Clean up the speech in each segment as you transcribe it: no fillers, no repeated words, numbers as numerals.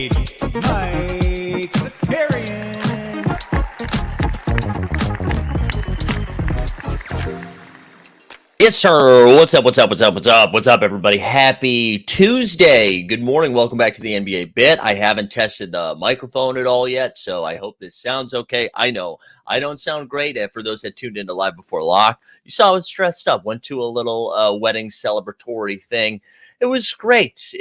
Mike Zakarian. Yes, sir. What's up, everybody? Happy Tuesday. Good morning. Welcome back to the NBA Bit. I haven't tested the microphone at all yet, so I hope this sounds okay. I know I don't sound great. For those that tuned into Live Before Lock, you saw I was dressed up. Went to a little wedding celebratory thing. It was great.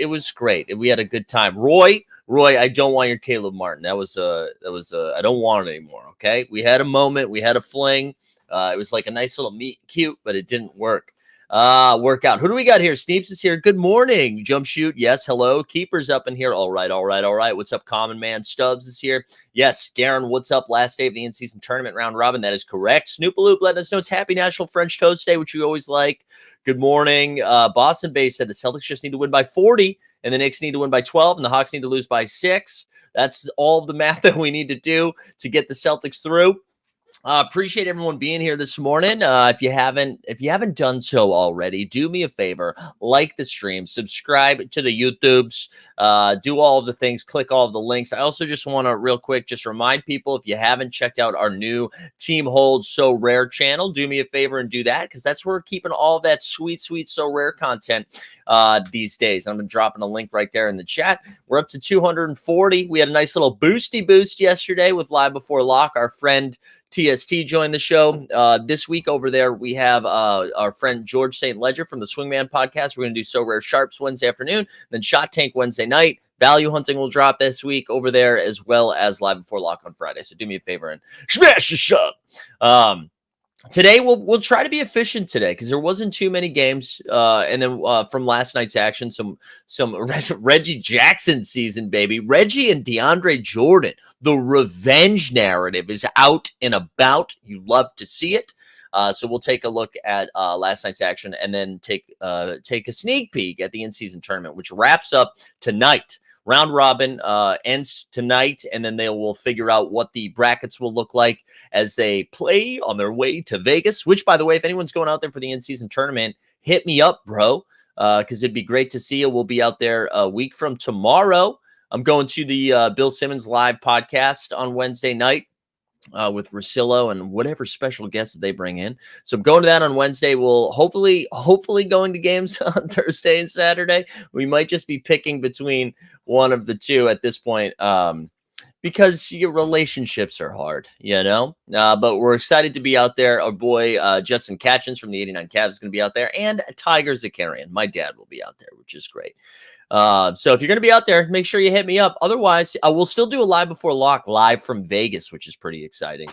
We had a good time. Roy, I don't want your Caleb Martin. That was I don't want it anymore. Okay, we had a moment. We had a fling. It was like a nice little meet and cute, but it didn't work out. Who do we got here? Sneeps is here. Good morning. Jump shoot. Yes. Hello. Keeper's up in here. All right. What's up, Common Man? Stubbs is here. Yes. Garen, what's up? Last day of the in-season tournament round robin. That is correct. Snoopaloop letting us know it's Happy National French Toast Day, which we always like. Good morning. Boston Base said the Celtics just need to win by 40, and the Knicks need to win by 12, and the Hawks need to lose by 6. That's all of the math that we need to do to get the Celtics through. Appreciate everyone being here this morning. If you haven't done so already, do me a favor, like the stream, subscribe to the YouTubes, do all of the things, click all of the links. I also just want to real quick just remind people, if you haven't checked out our new Team Hold So Rare channel, do me a favor and do that, because that's where we're keeping all that sweet So Rare content these days. I'm dropping a link right there in the chat. We're up to 240. We had a nice little boosty boost yesterday with Live Before Lock. Our friend TST joined the show. This week over there, we have our friend George St. Ledger from the Swingman podcast. We're going to do So Rare Sharps Wednesday afternoon, then Shot Tank Wednesday night. Value Hunting will drop this week over there, as well as Live Before Lock on Friday. So do me a favor and smash the shop. Today, we'll try to be efficient today, because there wasn't too many games. And then from last night's action, some Reggie Jackson season, baby. Reggie and DeAndre Jordan. The revenge narrative is out and about. You love to see it. So we'll take a look at last night's action, and then take a sneak peek at the in-season tournament, which wraps up tonight. Round robin ends tonight, and then they will figure out what the brackets will look like as they play on their way to Vegas, which, by the way, if anyone's going out there for the in-season tournament, hit me up, bro, because it'd be great to see you. We'll be out there a week from tomorrow. I'm going to the Bill Simmons live podcast on Wednesday night with Rosillo and whatever special guests that they bring in. So I'm going to that on Wednesday. We'll hopefully going to games on Thursday and Saturday. We might just be picking between one of the two at this point, because your relationships are hard, but we're excited to be out there. Our boy Justin Catchins from the 89 Cavs is going to be out there, and Tiger Zakarian, my dad, will be out there, which is great. So if you're going to be out there, make sure you hit me up. Otherwise, I will still do a Live Before Lock live from Vegas, which is pretty exciting.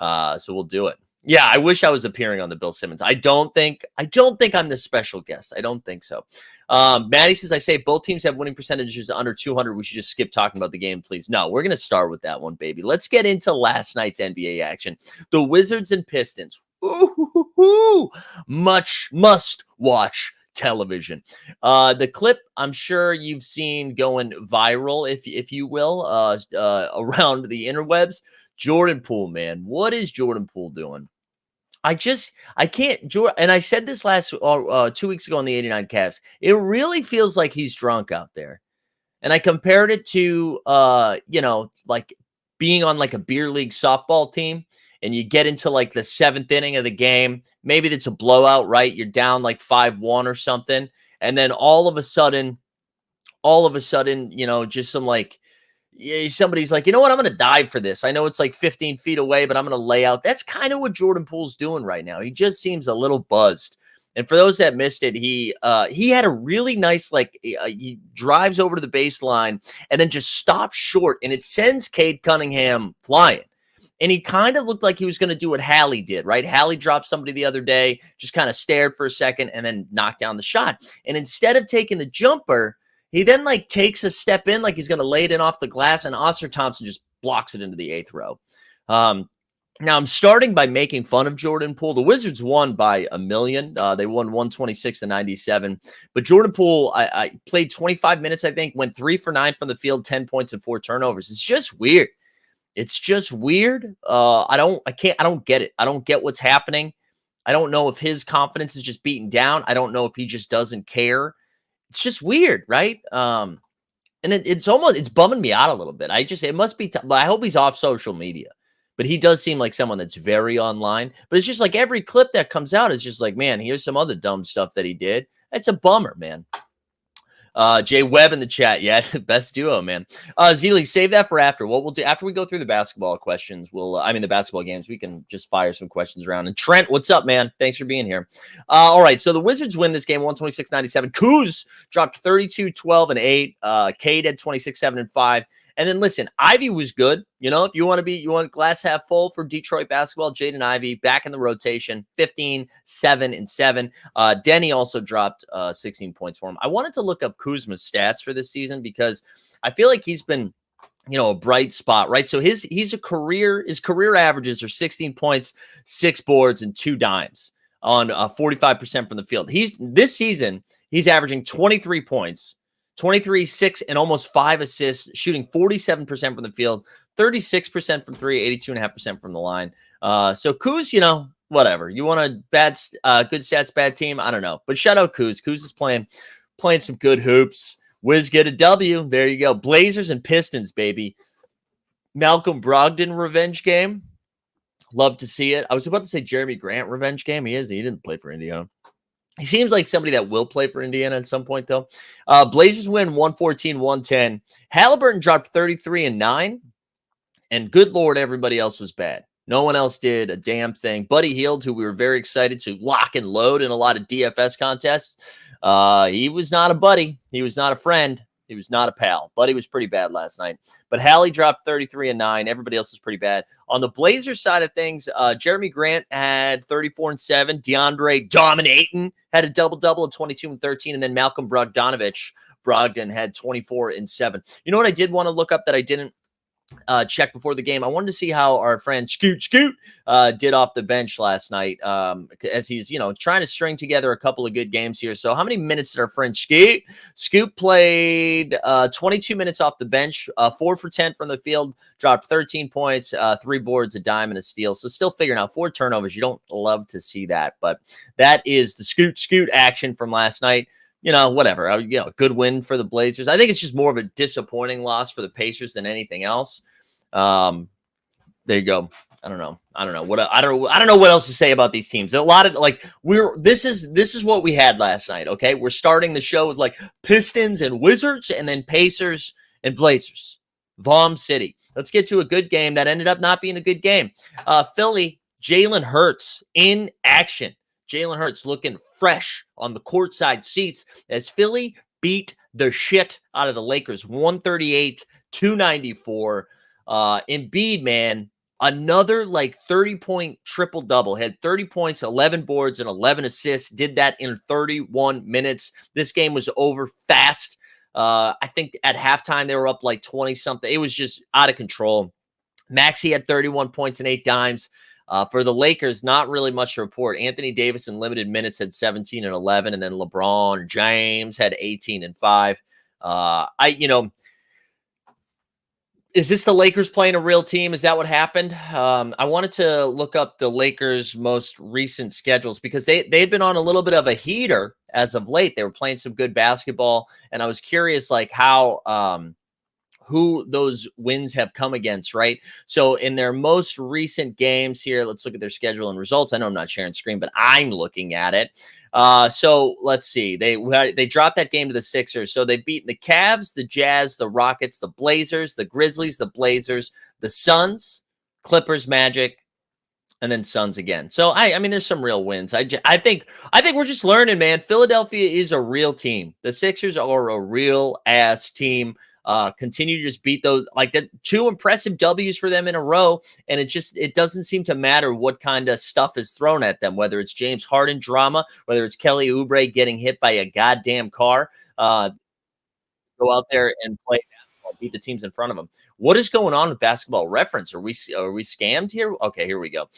So we'll do it. Yeah, I wish I was appearing on the Bill Simmons. I don't think I'm the special guest. I don't think so. Maddie says, I say both teams have winning percentages under 200. We should just skip talking about the game, please. No, we're going to start with that one, baby. Let's get into last night's NBA action. The Wizards and Pistons. Ooh, much must watch television. The clip I'm sure you've seen going viral, if you will, around the interwebs. Jordan Poole, man. What is Jordan Poole doing? I can't, and I said this 2 weeks ago on the 89 Cavs. It really feels like he's drunk out there. And I compared it to, like being on like a beer league softball team, and you get into like the 7th inning of the game. Maybe it's a blowout, right? You're down like 5-1 or something. And then all of a sudden, just some like, somebody's like, you know what? I'm going to dive for this. I know it's like 15 feet away, but I'm going to lay out. That's kind of what Jordan Poole's doing right now. He just seems a little buzzed. And for those that missed it, he had a really nice, he drives over to the baseline and then just stops short, and it sends Cade Cunningham flying. And he kind of looked like he was going to do what Hallie did, right? Hallie dropped somebody the other day, just kind of stared for a second and then knocked down the shot. And instead of taking the jumper, he then like takes a step in, like he's going to lay it in off the glass, and Oscar Thompson just blocks it into the 8th row. Now I'm starting by making fun of Jordan Poole. The Wizards won by a million. They won 126-97. But Jordan Poole, I played 25 minutes, I think, went 3 for 9 from the field, 10 points and 4 turnovers. It's just weird. I don't get it. I don't get what's happening. I don't know if his confidence is just beaten down. I don't know if he just doesn't care. It's just weird, right? And And it's bumming me out a little bit. It must be, I hope he's off social media, but he does seem like someone that's very online. But it's just like every clip that comes out is just like, man, here's some other dumb stuff that he did. It's a bummer, man. Jay Webb in the chat. Yeah, best duo, man. Zealy, save that for after. What we'll do after we go through the basketball questions, the basketball games, we can just fire some questions around. And Trent, what's up, man? Thanks for being here. All right, so the Wizards win this game 126-97. Kuz dropped 32, 12, and 8. Cade had 26, 7, and 5. And then listen, Ivy was good. You know, if you want glass half full for Detroit basketball, Jaden Ivey back in the rotation, 15, 7, and 7. Denny also dropped 16 points for him. I wanted to look up Kuzma's stats for this season because I feel like he's been, a bright spot, right? So his career averages are 16 points, 6 boards, and 2 dimes on 45% from the field. This season, he's averaging 23 points. 23, 6, and almost 5 assists, shooting 47% from the field, 36% from 3, 82.5% from the line. So Kuz, whatever. You want a good stats, bad team? I don't know. But shout out Kuz. Kuz is playing some good hoops. Wiz get a W. There you go. Blazers and Pistons, baby. Malcolm Brogdon revenge game. Love to see it. I was about to say Jeremy Grant revenge game. He didn't play for Indiana. He seems like somebody that will play for Indiana at some point, though. Blazers win 114-110. Halliburton dropped 33 and 9. And good Lord, everybody else was bad. No one else did a damn thing. Buddy Hield, who we were very excited to lock and load in a lot of DFS contests, he was not a buddy. He was not a friend. He was not a pal. Buddy was pretty bad last night. But Hallie dropped 33 and 9. Everybody else was pretty bad. On the Blazers side of things, Jeremy Grant had 34 and 7. DeAndre dominating had a double-double of 22 and 13. And then Malcolm Brogdon had 24 and 7. You know what I did want to look up that I didn't check before the game? I wanted to see how our friend Scoot did off the bench last night, as he's trying to string together a couple of good games here. So how many minutes did our friend Scoot played? 22 minutes off the bench, 4 for 10 from the field, dropped 13 points, 3 boards, a dime, and a steal. So still figuring out 4 turnovers. You don't love to see that, but that is the Scoot action from last night. Whatever. A good win for the Blazers. I think it's just more of a disappointing loss for the Pacers than anything else. There you go. I don't know what else to say about these teams. A lot of this is what we had last night. Okay, we're starting the show with Pistons and Wizards, and then Pacers and Blazers. Vom City. Let's get to a good game that ended up not being a good game. Philly. Jalen Hurts in action. Jalen Hurts looking fresh on the courtside seats as Philly beat the shit out of the Lakers 138-94. Embiid, man, another 30-point triple-double. Had 30 points, 11 boards, and 11 assists. Did that in 31 minutes. This game was over fast. I think at halftime they were up 20-something. It was just out of control. Maxey had 31 points and 8 dimes. For the Lakers, not really much to report. Anthony Davis in limited minutes had 17 and 11, and then LeBron James had 18 and 5. Is this the Lakers playing a real team? Is that what happened? I wanted to look up the Lakers' most recent schedules because they've been on a little bit of a heater as of late. They were playing some good basketball, and I was curious how who those wins have come against, right? So in their most recent games here, let's look at their schedule and results. I know I'm not sharing screen, but I'm looking at it. So let's see. They dropped that game to the Sixers. So they've beaten the Cavs, the Jazz, the Rockets, the Blazers, the Grizzlies, the Blazers, the Suns, Clippers, Magic, and then Suns again. So I mean, there's some real wins. I think we're just learning, man. Philadelphia is a real team. The Sixers are a real ass team. Continue to just beat those, that 2 impressive W's for them in a row. And it doesn't seem to matter what kind of stuff is thrown at them, whether it's James Harden drama, whether it's Kelly Oubre getting hit by a goddamn car, go out there and play basketball, beat the teams in front of them. What is going on with Basketball Reference? Are we scammed here? Okay, here we go.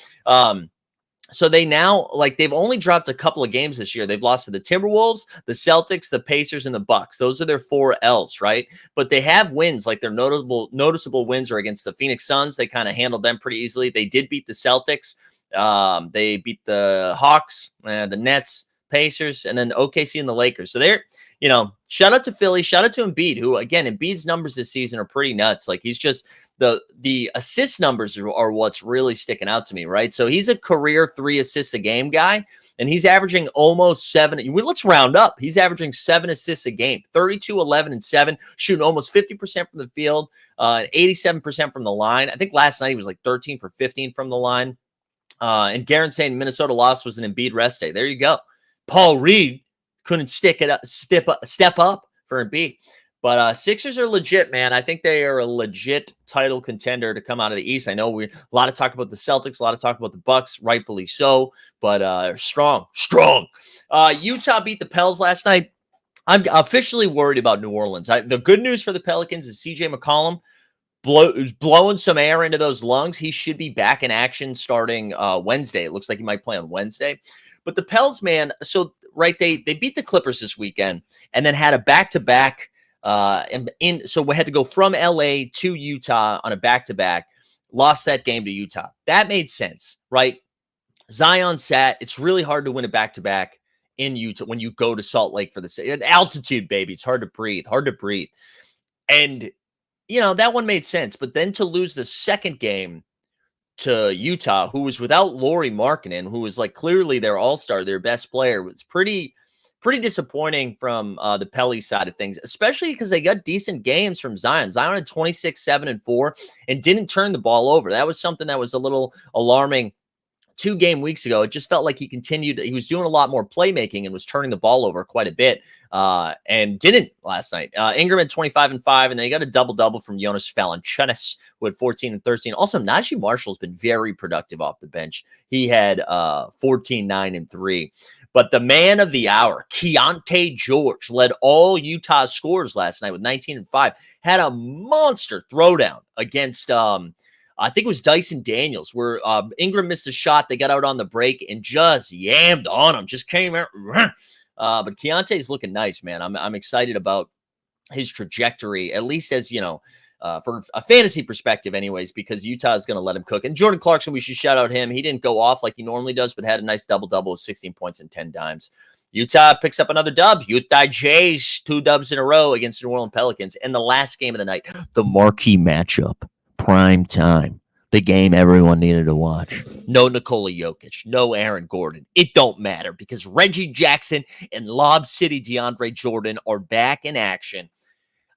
So they now, they've only dropped a couple of games this year. They've lost to the Timberwolves, the Celtics, the Pacers, and the Bucks. Those are their 4 L's, right? But they have wins. Their noticeable wins are against the Phoenix Suns. They kind of handled them pretty easily. They did beat the Celtics. They beat the Hawks, the Nets, Pacers, and then OKC and the Lakers. So they're, you know, shout out to Philly, shout out to Embiid, who again, Embiid's numbers this season are pretty nuts. Like he's just the assist numbers are what's really sticking out to me, right? So he's a career 3 assists a game guy, and he's averaging almost 7. Let's round up. He's averaging 7 assists a game, 32, 11, and 7, shooting almost 50% from the field, 87% from the line. I think last night he was like 13 for 15 from the line. And Garen saying Minnesota loss was an Embiid rest day. There you go. Paul Reed couldn't step up for Embiid. But Sixers are legit, man. I think they are a legit title contender to come out of the East. I know a lot of talk about the Celtics, a lot of talk about the Bucks, rightfully so, but strong. Utah beat the Pels last night. I'm officially worried about New Orleans. The good news for the Pelicans is CJ McCollum is blowing some air into those lungs. He should be back in action starting Wednesday. It looks like he might play on Wednesday. But the Pels, man, so right, they beat the Clippers this weekend and then had a back-to-back. So we had to go from LA to Utah on a back-to-back, lost that game to Utah. That made sense, right? Zion sat. It's really hard to win a back-to-back in Utah when you go to Salt Lake for the altitude, baby. It's hard to breathe. And, you know, that one made sense. But then to lose the second game to Utah, who was without Lauri Markkanen, who was like clearly their all-star, their best player, was pretty disappointing from the Pelly side of things, especially because they got decent games from Zion. Zion had 26, 7, and 4 and didn't turn the ball over. That was something that was a little alarming 2 game weeks ago. It just felt like he was doing a lot more playmaking and was turning the ball over quite a bit and didn't last night. Ingram had 25 and 5, and they got a double-double from Jonas Valanciunas, who had 14 and 13. Also, Najee Marshall's been very productive off the bench. He had 14, 9, and 3. But the man of the hour, Keontae George, led all Utah scorers last night with 19 and 5. Had a monster throwdown against, I think it was Dyson Daniels, where Ingram missed a shot. They got out on the break and just yammed on him. Just came out. But Keontae's looking nice, man. I'm excited about his trajectory, at least as, you know, for a fantasy perspective anyways, because Utah is going to let him cook. And Jordan Clarkson, we should shout out him. He didn't go off like he normally does, but had a nice double-double with 16 points and 10 dimes. Utah picks up another dub. Utah Jazz, 2 dubs in a row against the New Orleans Pelicans. And the last game of the night, the marquee matchup, prime time, the game everyone needed to watch. No Nikola Jokic, no Aaron Gordon. It don't matter because Reggie Jackson and Lob City DeAndre Jordan are back in action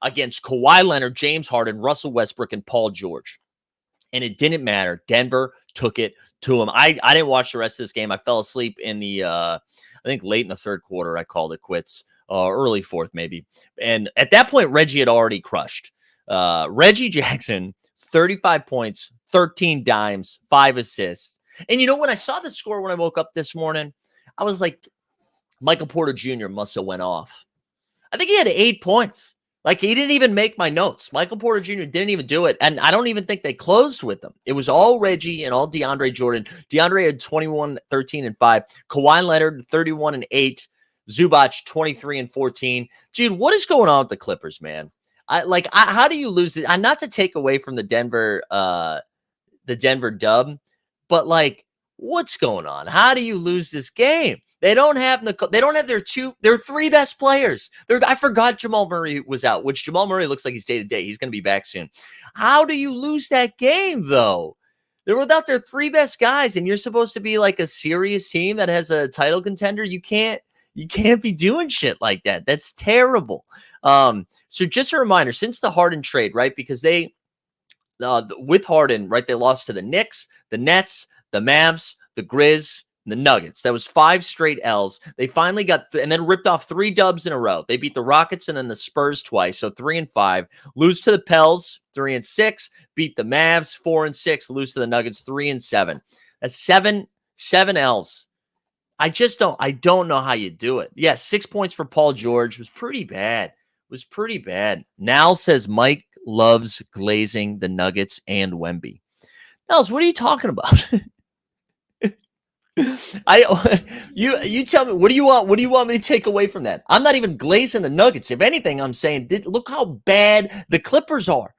against Kawhi Leonard, James Harden, Russell Westbrook, and Paul George. And it didn't matter. Denver took it to him. I didn't watch the rest of this game. I fell asleep in the, I think late in the third quarter, I called it quits. Early fourth, maybe. And at that point, Reggie had already crushed. Reggie Jackson, 35 points, 13 dimes, 5 assists. And you know, when I saw the score when I woke up this morning, I was like, Michael Porter Jr. must have went off. I think he had 8 points. Like, he didn't even make my notes. Michael Porter Jr. didn't even do it. And I don't even think they closed with him. It was all Reggie and all DeAndre Jordan. DeAndre had 21, 13, and 5. Kawhi Leonard, 31 and 8. Zubac, 23 and 14. Dude, what is going on with the Clippers, man? How do you lose it? Not to take away from the Denver dub, but like, what's going on? How do you lose this game? They don't have their 3 best players. I forgot Jamal Murray was out, which Jamal Murray looks like he's day to day. He's going to be back soon. How do you lose that game though? They're without their 3 best guys, and you're supposed to be like a serious team that has a title contender. You can't be doing shit like that. That's terrible. So just a reminder, since the Harden trade, right? Because they with Harden, right? They lost to the Knicks, the Nets, the Mavs, the Grizz, and the Nuggets. That was 5 straight L's. They finally got and then ripped off 3 dubs in a row. They beat the Rockets and then the Spurs twice, so 3 and 5. Lose to the Pels, 3 and 6. Beat the Mavs, 4 and 6. Lose to the Nuggets, 3 and 7. That's 7 L's. I don't know how you do it. Yeah, 6 points for Paul George was pretty bad. Nal says Mike loves glazing the Nuggets and Wemby. Nels, what are you talking about? You tell me, what do you want me to take away from that? I'm not even glazing the Nuggets. If anything, I'm saying look how bad the Clippers are.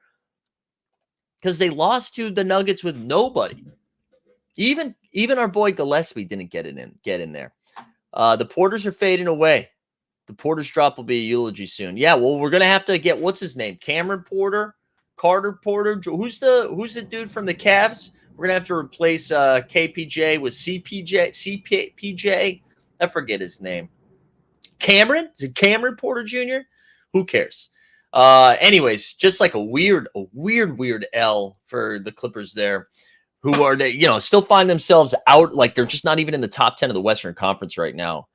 Because they lost to the Nuggets with nobody. Even our boy Gillespie didn't get in there. The Porters are fading away. The Porter's drop will be a eulogy soon. Yeah, well, we're gonna have to get what's his name, Cameron Porter, Carter Porter. Who's the dude from the Cavs? We're gonna have to replace KPJ with CPJ. I forget his name. Cameron? Is it Cameron Porter Jr.? Who cares? Anyways, just like a weird L for the Clippers there, who are they, still find themselves out, like they're just not even in the top 10 of the Western Conference right now.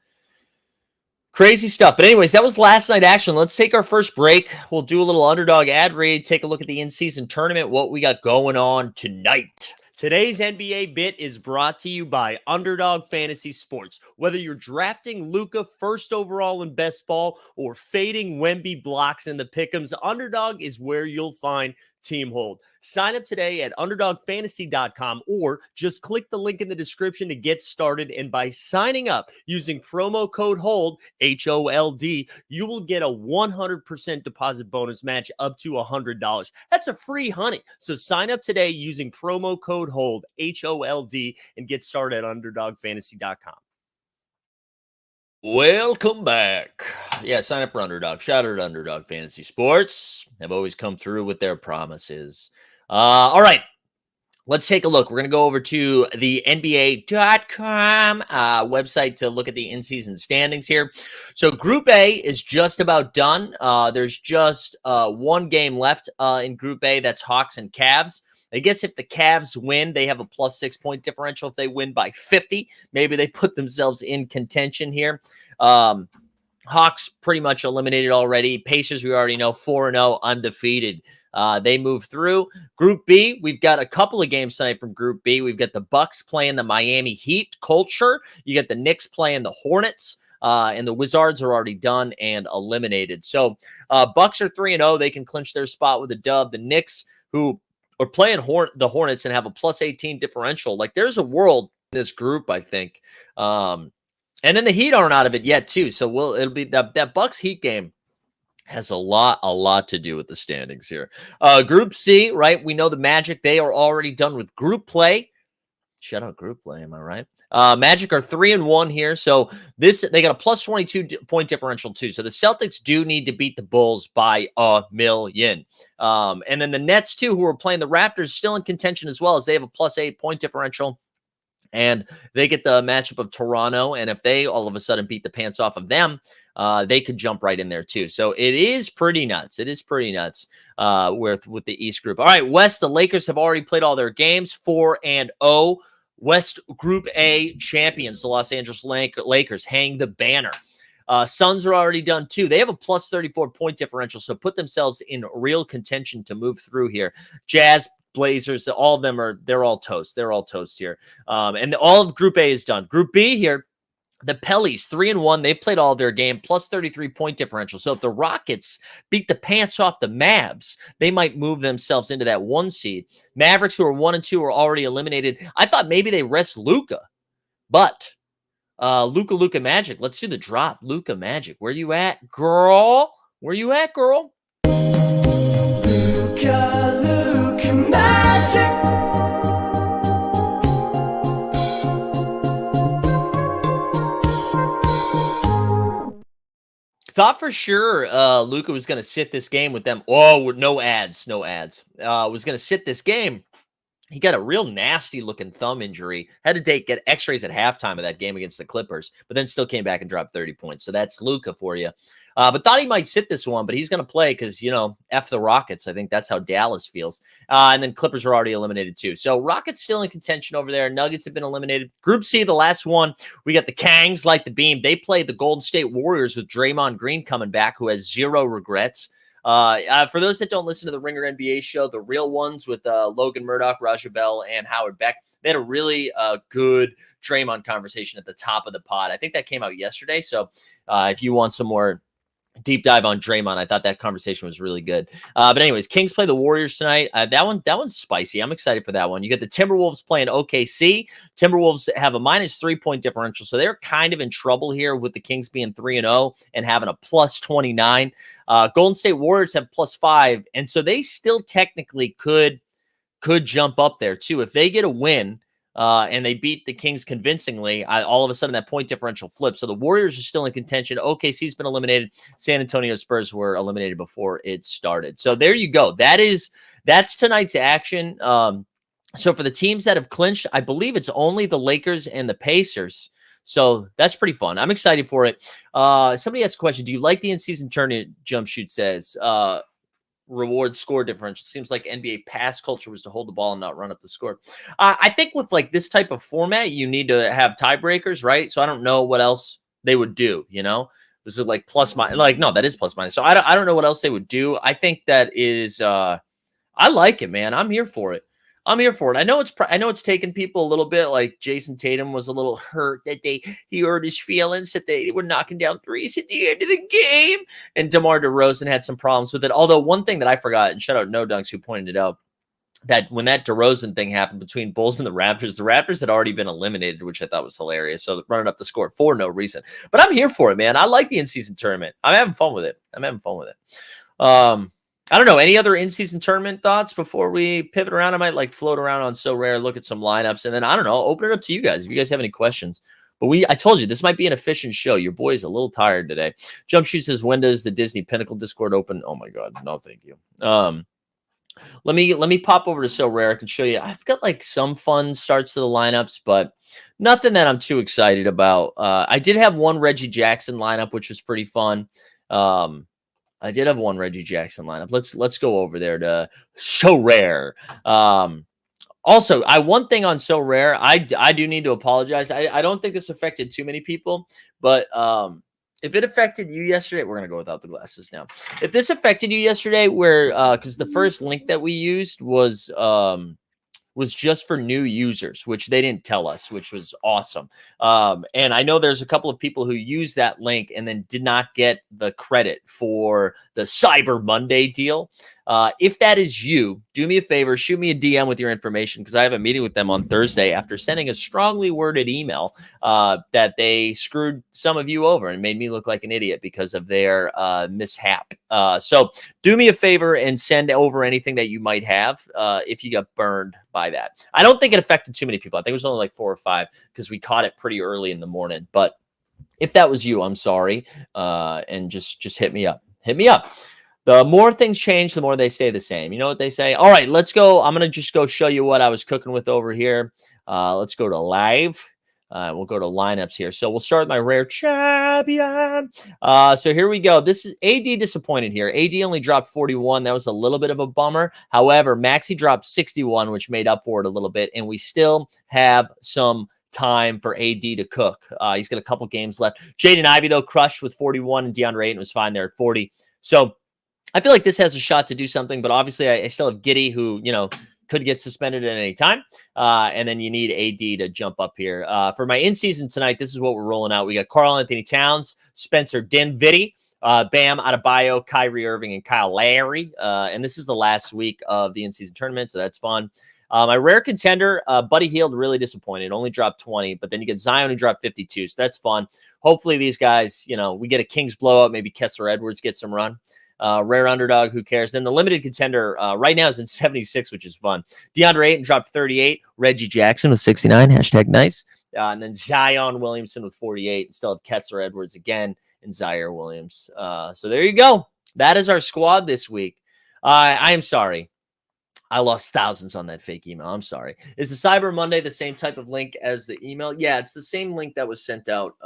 Crazy stuff. But anyways, that was last night action. Let's take our first break. We'll do a little underdog ad read, take a look at the in-season tournament, what we got going on tonight. Today's NBA bit is brought to you by Underdog Fantasy Sports. Whether you're drafting Luka first overall in best ball or fading Wemby blocks in the pick'ems, Underdog is where you'll find Team Hold. Sign up today at underdogfantasy.com or just click the link in the description to get started. And by signing up using promo code HOLD, HOLD, you will get a 100% deposit bonus match up to $100. That's a free honey. So sign up today using promo code HOLD, HOLD, and get started at underdogfantasy.com. Welcome back. Yeah, sign up for Underdog. Shout out to Underdog Fantasy Sports. They've always come through with their promises. All right, let's take a look. We're going to go over to the NBA.com website to look at the in-season standings here. So Group A is just about done. There's just one game left in Group A. That's Hawks and Cavs. I guess if the Cavs win, they have a plus 6 point differential. If they win by 50, maybe they put themselves in contention here. Hawks pretty much eliminated already. Pacers, we already know, 4-0, undefeated. They move through. Group B, we've got a couple of games tonight from Group B. We've got the Bucks playing the Miami Heat culture. You got the Knicks playing the Hornets. And the Wizards are already done and eliminated. So Bucks are 3-0. They can clinch their spot with a dub. The Knicks, who are playing the Hornets and have a plus 18 differential. Like, there's a world in this group, I think. And then the Heat aren't out of it yet, too. So it'll be that Bucks Heat game has a lot to do with the standings here. Group C, right? We know the Magic, they are already done with group play. Shout out group play, am I right? Magic are 3-1 here. So they got a plus 22 point differential too. So the Celtics do need to beat the Bulls by 1,000,000. And then the Nets too, who are playing the Raptors, still in contention as well, as they have a plus 8 point differential. And they get the matchup of Toronto. And if they all of a sudden beat the pants off of them, they could jump right in there too. So it is pretty nuts. It is pretty nuts with the East group. All right, West, the Lakers have already played all their games, 4-0. West Group A champions, the Los Angeles Lakers, hang the banner. Suns are already done too. They have a plus 34 point differential, so put themselves in real contention to move through here. Jazz, Blazers, all of them they're all toast. They're all toast here. And all of Group A is done. Group B here, the Pellies, 3-1. They've played all their game, plus 33 point differential. So if the Rockets beat the pants off the Mavs, they might move themselves into that 1 seed. Mavericks, who are 1-2, are already eliminated. I thought maybe they rest Luka, but Luka Magic. Let's do the drop. Luka Magic, where you at, girl? Where you at, girl? Luka Magic. Thought for sure Luka was going to sit this game with them. Oh, no ads. Was going to sit this game. He got a real nasty looking thumb injury. Had to get x-rays at halftime of that game against the Clippers, but then still came back and dropped 30 points. So that's Luka for you. But thought he might sit this one, but he's going to play because, F the Rockets. I think that's how Dallas feels. And then Clippers are already eliminated too. So Rockets still in contention over there. Nuggets have been eliminated. Group C, the last one, we got the Kangs like the beam. They played the Golden State Warriors with Draymond Green coming back, who has zero regrets. For those that don't listen to the Ringer NBA show, the real ones with Logan Murdoch, Raja Bell, and Howard Beck, they had a really good Draymond conversation at the top of the pod. I think that came out yesterday. So if you want some more deep dive on Draymond, I thought that conversation was really good. But anyways, Kings play the Warriors tonight. That one's spicy. I'm excited for that one. You got the Timberwolves playing OKC. Timberwolves have a minus 3 point differential, so they're kind of in trouble here with the Kings being 3-0 and having a plus 29. Golden State Warriors have plus 5, and so they still technically could jump up there too if they get a win. and they beat the Kings convincingly. All of a sudden, that point differential flipped. So the Warriors are still in contention. OKC's been eliminated. San Antonio Spurs were eliminated before it started. So there you go. That's tonight's action. So for the teams that have clinched, I believe it's only the Lakers and the Pacers. So that's pretty fun. I'm excited for it. Somebody asked a question. Do you like the in-season tournament? Jump Shoot says, reward score differential. Seems like NBA past culture was to hold the ball and not run up the score. I think with like this type of format, you need to have tiebreakers, right? So I don't know what else they would do, you know? This is like plus minus. Like, no, that is plus minus. So I don't know what else they would do. I think that is I like it, man. I'm here for it. I'm here for it. I know it's taken people a little bit. Like Jason Tatum was a little hurt that he hurt his feelings that they were knocking down threes at the end of the game, and DeMar DeRozan had some problems with it. Although one thing that I forgot, and shout out No Dunks who pointed it out, that when that DeRozan thing happened between Bulls and the Raptors had already been eliminated, which I thought was hilarious. So running up the score for no reason. But I'm here for it, man. I like the in-season tournament. I'm having fun with it. I don't know. Any other in-season tournament thoughts before we pivot around? I might like float around on So Rare, look at some lineups, and then I don't know, open it up to you guys if you guys have any questions. But I told you this might be an efficient show. Your boy is a little tired today. Jump Shoot says, when does the Disney Pinnacle Discord open? Oh my God, no, thank you. Let me pop over to So Rare. I can show you. I've got like some fun starts to the lineups, but nothing that I'm too excited about. I did have one Reggie Jackson lineup, which was pretty fun. I did have one Reggie Jackson lineup. Let's go over there to So Rare. Also, one thing on So Rare, I do need to apologize. I don't think this affected too many people, but if it affected you yesterday, we're gonna go without the glasses now. If this affected you yesterday, where because the first link that we used was just for new users, which they didn't tell us, which was awesome. And I know there's a couple of people who used that link and then did not get the credit for the Cyber Monday deal. If that is you, do me a favor, shoot me a DM with your information, because I have a meeting with them on Thursday after sending a strongly worded email that they screwed some of you over and made me look like an idiot because of their mishap. So do me a favor and send over anything that you might have if you got burned by that. I don't think it affected too many people. I think it was only like 4 or 5 because we caught it pretty early in the morning. But if that was you, I'm sorry. And just hit me up. Hit me up. The more things change, the more they stay the same. You know what they say? All right, let's go. I'm going to just go show you what I was cooking with over here. Let's go to live. We'll go to lineups here. So we'll start with my rare champion. So here we go. This is AD disappointed here. AD only dropped 41. That was a little bit of a bummer. However, Maxey dropped 61, which made up for it a little bit. And we still have some time for AD to cook. He's got a couple games left. Jaden Ivey, though, crushed with 41, and DeAndre Ayton was fine there at 40. So I feel like this has a shot to do something, but obviously I still have Giddey, who, could get suspended at any time. And then you need AD to jump up here. For my in-season tonight, this is what we're rolling out. We got Karl-Anthony Towns, Spencer Dinwiddie, Bam Adebayo, Kyrie Irving, and Kyle Lowry. And this is the last week of the in-season tournament, so that's fun. My rare contender, Buddy Hield, really disappointed. Only dropped 20, but then you get Zion, who dropped 52, so that's fun. Hopefully these guys, we get a Kings blowout. Maybe Kessler Edwards gets some run. Rare underdog, who cares? Then the limited contender right now is in 76, which is fun. DeAndre Ayton dropped 38. Reggie Jackson with 69. #nice. And then Zion Williamson with 48. Still have Kessler Edwards again and Zaire Williams. So there you go. That is our squad this week. I am sorry. I lost thousands on that fake email. I'm sorry. Is the Cyber Monday the same type of link as the email? Yeah, it's the same link that was sent out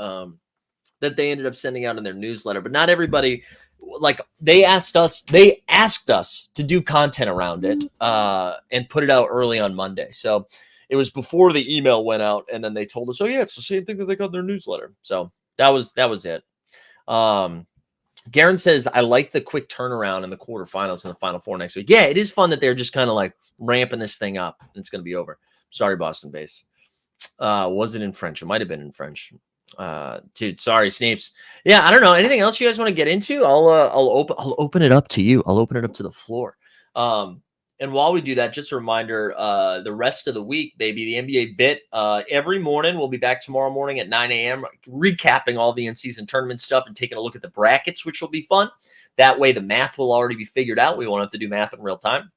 that they ended up sending out in their newsletter. But not everybody... Like they asked us to do content around it and put it out early on Monday. So it was before the email went out, and then they told us, oh yeah, it's the same thing that they got in their newsletter. So that was it. Garen says, I like the quick turnaround in the quarterfinals and the Final Four next week. Yeah, it is fun that they're just kind of like ramping this thing up and it's going to be over. Sorry, Boston base. Was it in French? It might have been in French. Dude, sorry, Sneeps. Yeah, I don't know. Anything else you guys want to get into? I'll open it up to you. I'll open it up to the floor. And while we do that, just a reminder, the rest of the week, baby, the NBA Bit, every morning, we'll be back tomorrow morning at 9 a.m. recapping all the in-season tournament stuff and taking a look at the brackets, which will be fun. That way, the math will already be figured out. We won't have to do math in real time.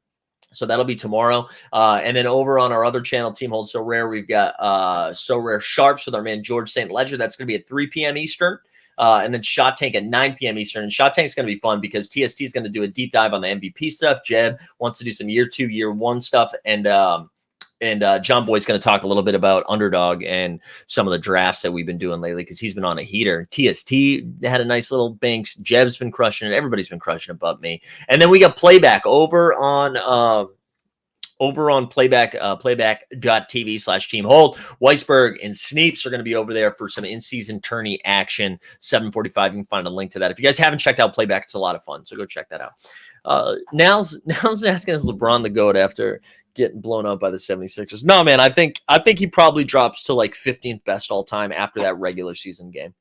So that'll be tomorrow. And then over on our other channel, Team Hold So Rare, we've got So Rare Sharps with our man George St. Ledger. That's going to be at 3 p.m. Eastern. And then Shot Tank at 9 p.m. Eastern. And Shot Tank is going to be fun because TST is going to do a deep dive on the MVP stuff. Jeb wants to do some year 2, year 1 stuff. And John Boy's going to talk a little bit about Underdog and some of the drafts that we've been doing lately because he's been on a heater. TST had a nice little banks. Jeb's been crushing it. Everybody's been crushing it but me. And then we got Playback over on playback.tv/Team Hold. Weisberg and Sneeps are going to be over there for some in-season tourney action, 7:45. You can find a link to that. If you guys haven't checked out Playback, it's a lot of fun, so go check that out. Now's asking, is LeBron the GOAT after getting blown up by the 76ers? No, man, I think he probably drops to like 15th best all time after that regular season game.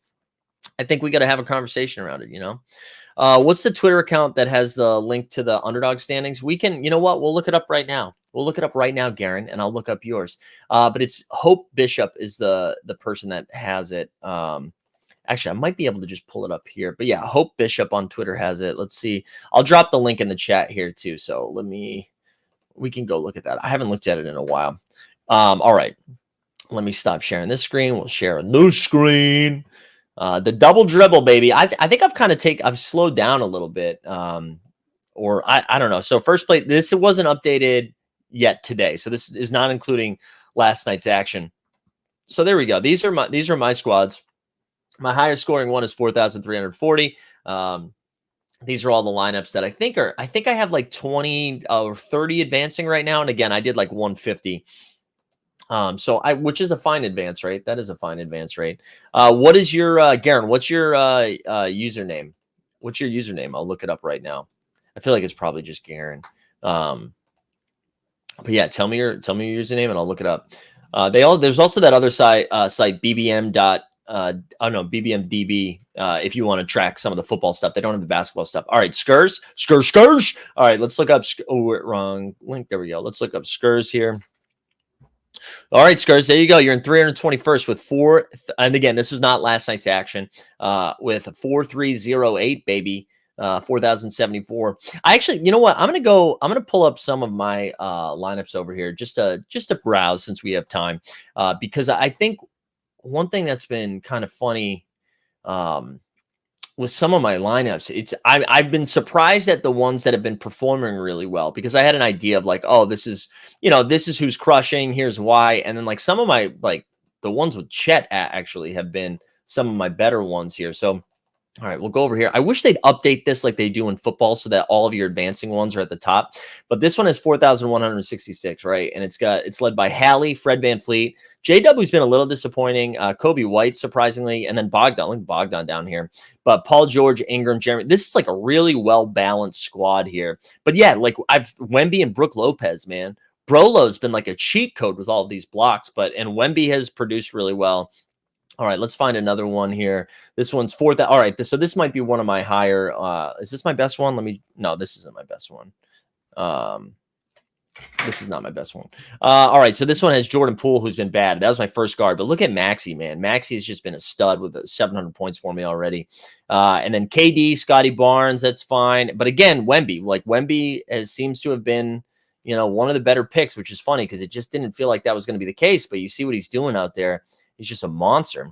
I think we got to have a conversation around it, you know? What's the Twitter account that has the link to the Underdog standings? We can, you know what? We'll look it up right now. We'll look it up right now, Garen, and I'll look up yours. But it's Hope Bishop is the person that has it. Actually, I might be able to just pull it up here. But yeah, Hope Bishop on Twitter has it. Let's see. I'll drop the link in the chat here too. So we can go look at that. I haven't looked at it in a while. All right. Let me stop sharing this screen. We'll share a new screen. The double dribble, baby. I think I've slowed down a little bit. Or I don't know. So first place, it wasn't updated yet today. So this is not including last night's action. So there we go. These are my squads. My highest scoring one is 4,340. These are all the lineups that I think I have like 20 or 30 advancing right now. And again, I did like 150. Which is a fine advance rate. That is a fine advance rate. What is your, Garen, what's your username? What's your username? I'll look it up right now. I feel like it's probably just Garen. But yeah, tell me your username and I'll look it up. There's also that other site BBM. BBMDB. If you want to track some of the football stuff, they don't have the basketball stuff. All right, Skurs. All right, let's look up. Wrong link. There we go. Let's look up Skurs here. All right, Skurs, there you go. You're in 321st with 4. And again, this was not last night's action with 4,308, baby. 4,074. I actually, you know what? I'm going to pull up some of my lineups over here just to browse since we have time. Because I think one thing that's been kind of funny with some of my lineups, I've been surprised at the ones that have been performing really well because I had an idea of like, oh, this is who's crushing. Here's why. And then like some of my, like the ones with Chet actually have been some of my better ones here. So, all right, we'll go over here. I wish they'd update this like they do in football so that all of your advancing ones are at the top. But this one is 4,166, right? And it's led by Hallie, Fred VanVleet. JW's been a little disappointing. Kobe White, surprisingly, and then Bogdan. Look at Bogdan down here. But Paul George, Ingram, Jeremy. This is like a really well-balanced squad here. But yeah, like Wemby and Brook Lopez, man. Brolo's been like a cheat code with all of these blocks, and Wemby has produced really well. All right, let's find another one here. This one's 4th. All right, so this might be one of my higher. Is this my best one? No, this isn't my best one. This is not my best one. All right, so this one has Jordan Poole, who's been bad. That was my first guard. But look at Maxey, man. Maxey has just been a stud with 700 points for me already. And then KD, Scotty Barnes, that's fine. But again, Wemby seems to have been, one of the better picks, which is funny because it just didn't feel like that was going to be the case. But you see what he's doing out there. He's just a monster.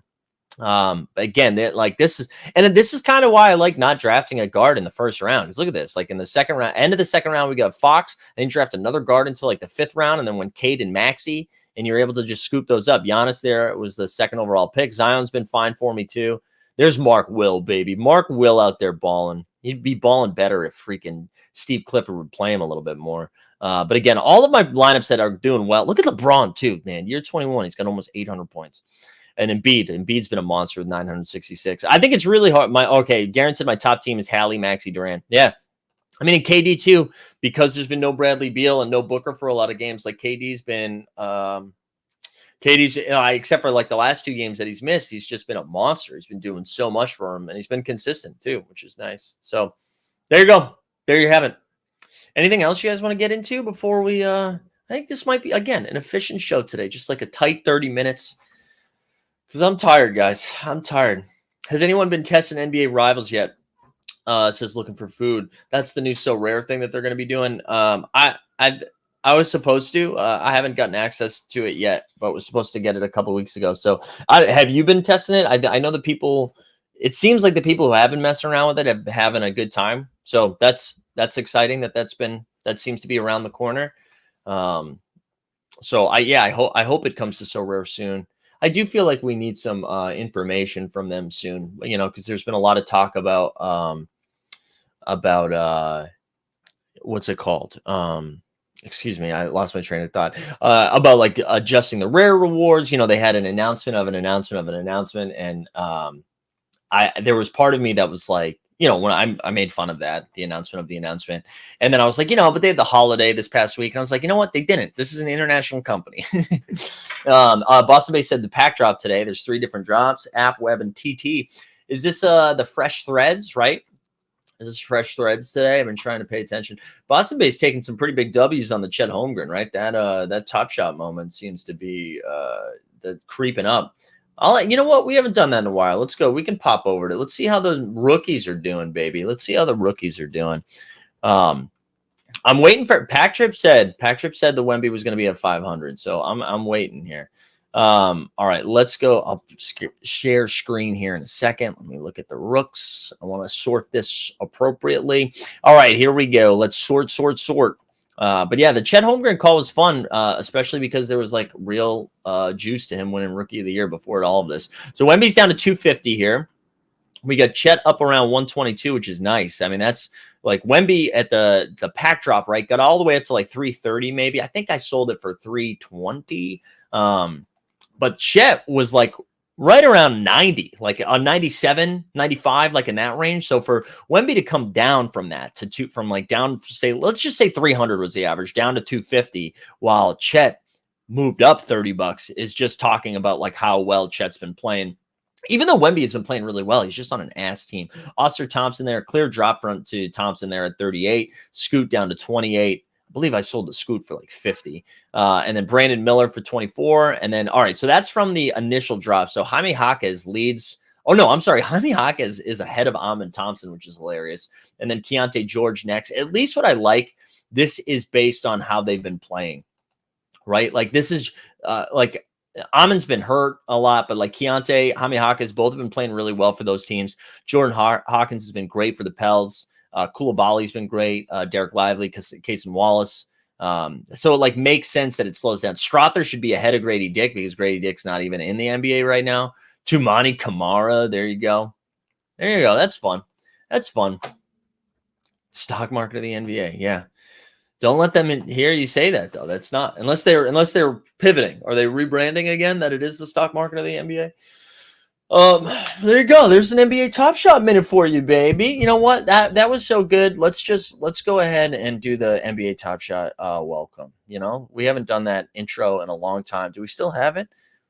Again, this is kind of why I like not drafting a guard in the first round. Because look at this, like in the second round, end of the second round, we got Fox. Then you draft another guard until like the 5th round, and then when Cade and Maxey, and you're able to just scoop those up. Giannis there was the 2nd overall pick. Zion's been fine for me too. There's Mark Will, baby. Mark Will out there balling. He'd be balling better if freaking Steve Clifford would play him a little bit more. But again, all of my lineups that are doing well. Look at LeBron too, man. Year 21, he's got almost 800 points. And Embiid's been a monster with 966. I think it's really hard. Garen said my top team is Hallie, Maxey, Durant. Yeah. I mean, and KD too, because there's been no Bradley Beal and no Booker for a lot of games. Like KD's been, except for like the last 2 games that he's missed, he's just been a monster. He's been doing so much for him, and he's been consistent too, which is nice. So there you go. There you have it. Anything else you guys want to get into before we, I think this might be, again, an efficient show today, just like a tight 30 minutes. Because I'm tired, guys. I'm tired. Has anyone been testing NBA Rivals yet? It says looking for food. That's the new So Rare thing that they're going to be doing. I I was supposed to. I haven't gotten access to it yet, but was supposed to get it a couple weeks ago. So, have you been testing it? I know the people. It seems like the people who have been messing around with it have been having a good time. So that's exciting. That seems to be around the corner. So I hope it comes to So Rare soon. I do feel like we need some information from them soon. You know, because there's been a lot of talk about what's it called? Excuse me, I lost my train of thought. About like adjusting the rare rewards. You know, they had an announcement of an announcement of an announcement, and there was part of me that was like, you know, when I made fun of that, the announcement of the announcement, and then I was like, you know, but they had the holiday this past week, and I was like, you know what, they didn't. This is an international company. Boston Bay said the pack drop today. There's 3 different drops: app, web, and TT. Is this the fresh threads, right? This is fresh threads today. I've been trying to pay attention. Boston Bay's taking some pretty big W's on the Chet Holmgren, right? That Top Shot moment seems to be the creeping up. You know what? We haven't done that in a while. Let's go. We can pop over to it. Let's see how the rookies are doing, baby. Let's see how the rookies are doing. I'm waiting for Pack Trip said the Wemby was going to be at 500. So I'm waiting here. All right, let's go. I'll share screen here in a second. Let me look at the rooks. I want to sort this appropriately. All right, here we go. Let's sort. But yeah, the Chet Holmgren call was fun, especially because there was like real juice to him winning Rookie of the Year before all of this. So Wemby's down to 250 here. We got Chet up around 122, which is nice. I mean, that's like Wemby at the pack drop, right? Got all the way up to like 330, maybe. I think I sold it for 320. But Chet was like right around 90, like on 97, 95, like in that range. So for Wemby to come down from that from like down, say, let's just say 300 was the average, down to 250, while Chet moved up $30 is just talking about like how well Chet's been playing. Even though Wemby has been playing really well, he's just on an ass team. Oscar Thompson there, clear drop front to Thompson there at 38, Scoot down to 28. I believe I sold the Scoot for like 50. And then Brandon Miller for 24. And then, all right, so that's from the initial drop. So Jaime Jaquez leads. Oh, no, I'm sorry. Jaime Jaquez is ahead of Amon Thompson, which is hilarious. And then Keontae George next. At least what I like, this is based on how they've been playing, right? Like this is like Amon's been hurt a lot, but like Keontae, Jaime Jaquez, both have been playing really well for those teams. Jordan Hawkins has been great for the Pels. Koulibaly's been great. Derek Lively, Case and Wallace. So it like makes sense that it slows down. Strother should be ahead of Grady Dick because Grady Dick's not even in the NBA right now. Tumani Kamara. There you go. That's fun. Stock market of the NBA. Yeah. Don't let them hear you say that though. That's not unless they're pivoting. Are they rebranding again that it is the stock market of the NBA? There you go. There's an NBA Top Shot minute for you, baby. You know what? That was so good. Let's go ahead and do the NBA Top Shot welcome. You know, we haven't done that intro in a long time. Do we still have it?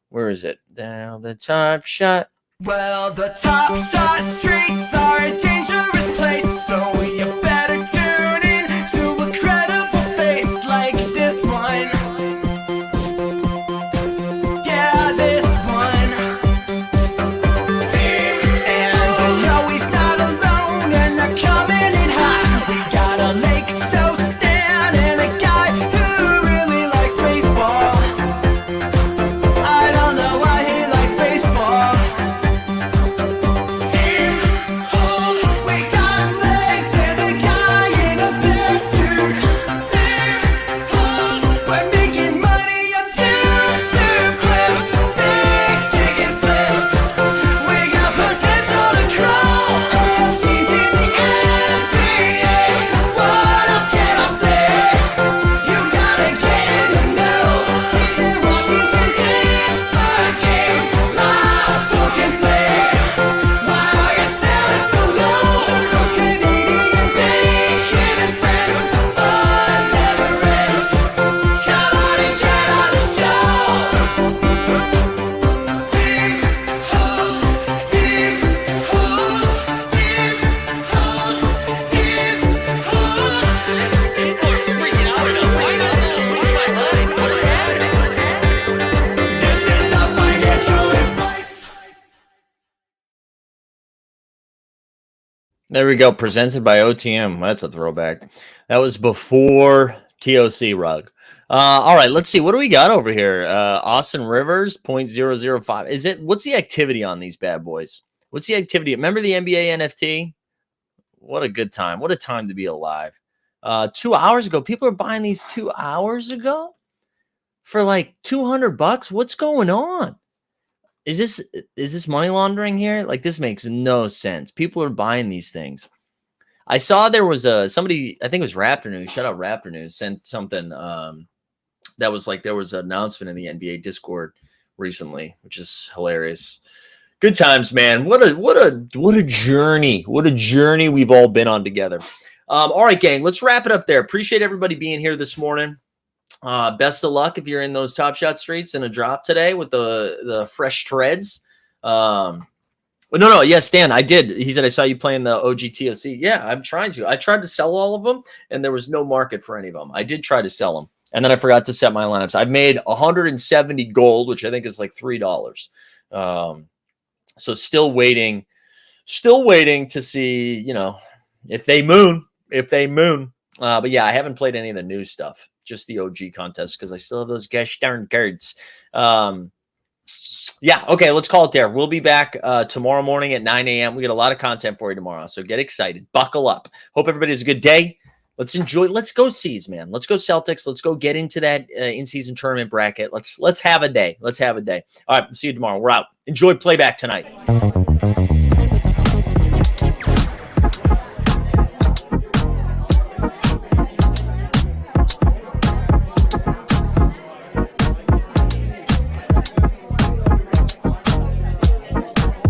Where is it? Down the Top Shot. Well, the Top Shot streets are a dangerous place, so you better tune in to a credible face like this one. Yeah, this one. And you know he's not alone, and they're coming in hot. We got a Lake So Stan and a guy who really likes baseball. I don't know why he likes baseball. We got legs and a guy in a bear suit. We're making money up YouTube clips, big ticket flips. We got potential to grow. AFC's in the NBA. What else can I say? You gotta get in the know. Even Washington's inside game. Live talking flag. Why are you selling so low? Those Canadian bacon and friends. Fun never ends. Come on and get on the show. Deep hole, deep hole, deep hole, deep hole. Freaking out enough. Why not? Lose my mind. What is happening? This is the financial advice. There we go. Presented by OTM. That's a throwback. That was before TOC rug. All right, let's see. What do we got over here? Austin Rivers, 0.005. Is it, what's the activity on these bad boys? What's the activity? Remember the NBA NFT? What a good time. What a time to be alive. 2 hours ago, people are buying these 2 hours ago for like $200. What's going on? Is this money laundering here? Like, this makes no sense. People are buying these things. I saw there was somebody, I think it was Raptor News, shout out Raptor News, sent something that was like, there was an announcement in the NBA Discord recently, which is hilarious. Good times, man. What a journey. What a journey we've all been on together. All right, gang, let's wrap it up there. Appreciate everybody being here this morning. Best of luck if you're in those Top Shot streets in a drop today with the fresh treads. No. Yes, Stan, I did. He said, I saw you playing the OG TOC. Yeah, I'm trying to. I tried to sell all of them, and there was no market for any of them. I did try to sell them, and then I forgot to set my lineups. I've made 170 gold, which I think is like $3. So still waiting to see, you know, if they moon. But yeah, I haven't played any of the new stuff, just the OG contests, because I still have those gosh darn cards. Yeah, okay, let's call it there. We'll be back tomorrow morning at 9 a.m. We got a lot of content for you tomorrow, so get excited. Buckle up. Hope everybody has a good day. Let's enjoy. Let's go C's, man. Let's go Celtics. Let's go get into that in-season tournament bracket. Let's have a day. All right, see you tomorrow. We're out. Enjoy playback tonight.